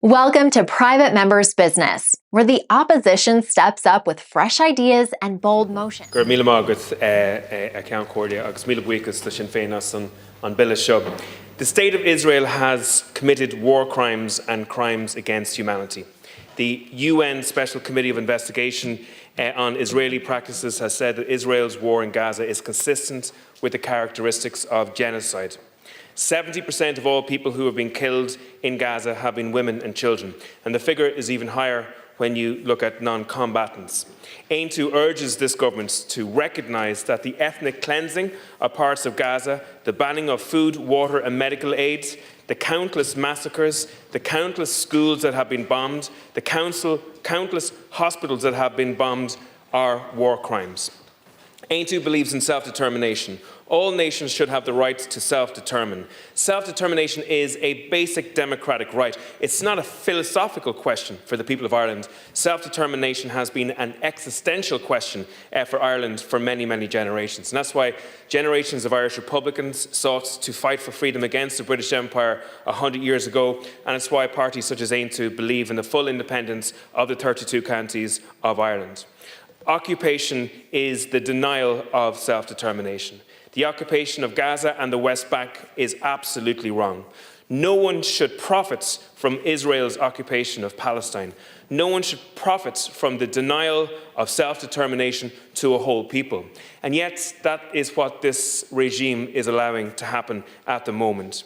Welcome to Private Members Business, where the opposition steps up with fresh ideas and bold motions. Gur míle mágat account cordia agus míle buíochas tá Sinn Féin as an Bill seo. The State of Israel has committed war crimes and crimes against humanity. The UN Special Committee of Investigation on Israeli practices has said that Israel's war in Gaza is consistent with the characteristics of genocide. 70% of all people who have been killed in Gaza have been women and children, and the figure is even higher when you look at non-combatants. AIM2 urges this government to recognise that the ethnic cleansing of parts of Gaza, the banning of food, water and medical aid, the countless massacres, the countless schools that have been bombed, the countless hospitals that have been bombed are war crimes. AIM2 believes in self-determination. All nations should have the right to self-determine. Self-determination is a basic democratic right. It's not a philosophical question for the people of Ireland. Self-determination has been an existential question for Ireland for many, many generations. And that's why generations of Irish Republicans sought to fight for freedom against the British Empire 100 years ago. And it's why parties such as AIM2 believe in the full independence of the 32 counties of Ireland. Occupation is the denial of self-determination. The occupation of Gaza and the West Bank is absolutely wrong. No one should profit from Israel's occupation of Palestine. No one should profit from the denial of self-determination to a whole people. And yet, that is what this regime is allowing to happen at the moment.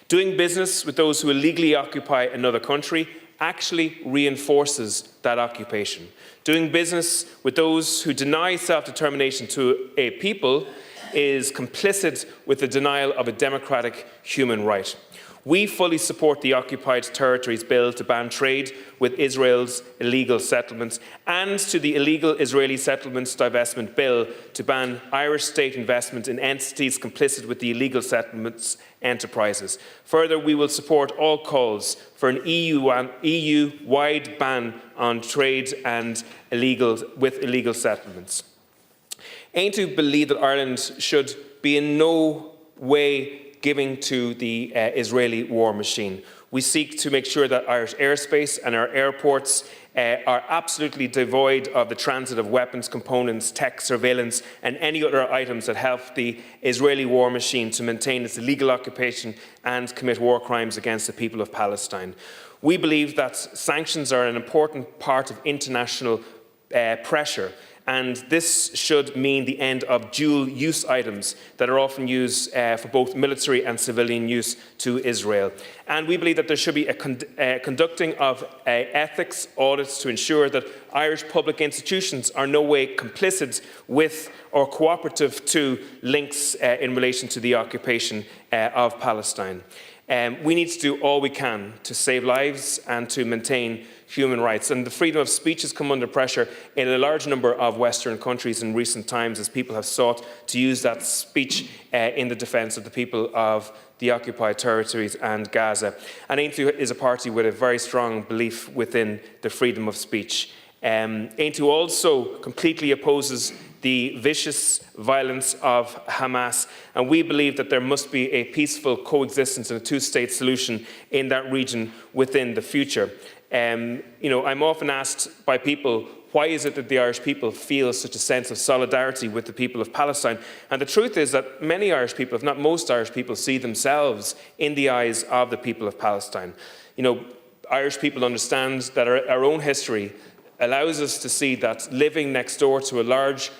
Doing business with those who illegally occupy another country actually reinforces that occupation. Doing business with those who deny self-determination to a people is complicit with the denial of a democratic human right. We fully support the Occupied Territories Bill to ban trade with Israel's illegal settlements and to the Illegal Israeli Settlements Divestment Bill to ban Irish state investment in entities complicit with the illegal settlements enterprises. Further, we will support all calls for an EU-wide ban on trade and with illegal settlements. AIM2 believe that Ireland should be in no way giving to the Israeli war machine. We seek to make sure that Irish airspace and our airports are absolutely devoid of the transit of weapons, components, tech, surveillance and any other items that help the Israeli war machine to maintain its illegal occupation and commit war crimes against the people of Palestine. We believe that sanctions are an important part of international pressure. And this should mean the end of dual-use items that are often used for both military and civilian use to Israel. And we believe that there should be a conducting of ethics audits to ensure that Irish public institutions are no way complicit with or cooperative to links in relation to the occupation of Palestine. We need to do all we can to save lives and to maintain human rights. And the freedom of speech has come under pressure in a large number of Western countries in recent times as people have sought to use that speech in the defence of the people of the occupied territories and Gaza. And AIM2 is a party with a very strong belief within the freedom of speech. AIM2 also completely opposes the vicious violence of Hamas, and we believe that there must be a peaceful coexistence and a two-state solution in that region within the future. I'm often asked by people, why is it that the Irish people feel such a sense of solidarity with the people of Palestine? And the truth is that many Irish people, if not most Irish people, see themselves in the eyes of the people of Palestine. Irish people understand that our own history allows us to see that living next door to a large,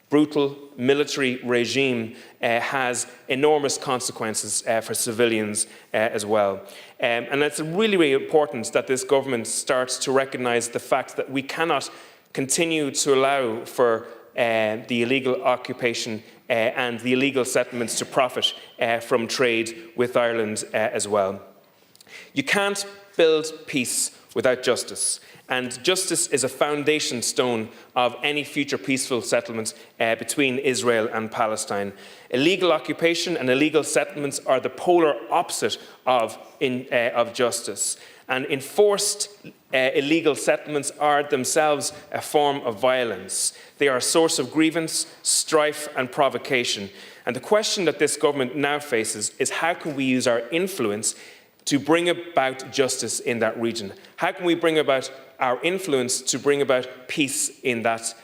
brutal military regime has enormous consequences for civilians as well. And it's really, really important that this government starts to recognise the fact that we cannot continue to allow for the illegal occupation and the illegal settlements to profit from trade with Ireland as well. You can't build peace without justice. And justice is a foundation stone of any future peaceful settlements between Israel and Palestine. Illegal occupation and illegal settlements are the polar opposite of justice. And enforced illegal settlements are themselves a form of violence. They are a source of grievance, strife and provocation. And the question that this government now faces is how can we use our influence to bring about justice in that region? How can we bring about our influence to bring about peace in that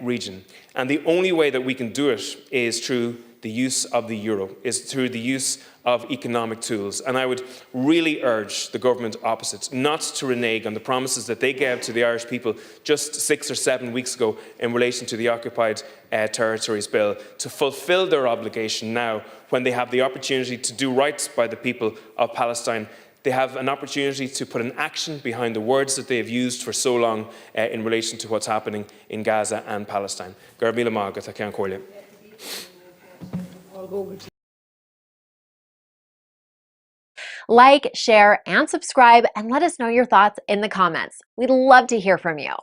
region? And the only way that we can do it is through the use of the euro, is through the use of economic tools. And I would really urge the government opposite not to renege on the promises that they gave to the Irish people just 6 or 7 weeks ago in relation to the Occupied Territories Bill, to fulfil their obligation now when they have the opportunity to do right by the people of Palestine. They have an opportunity to put an action behind the words that they have used for so long in relation to what's happening in Gaza and Palestine. Garmila Magat, I can't call you. Like, share, and subscribe, and let us know your thoughts in the comments. We'd love to hear from you.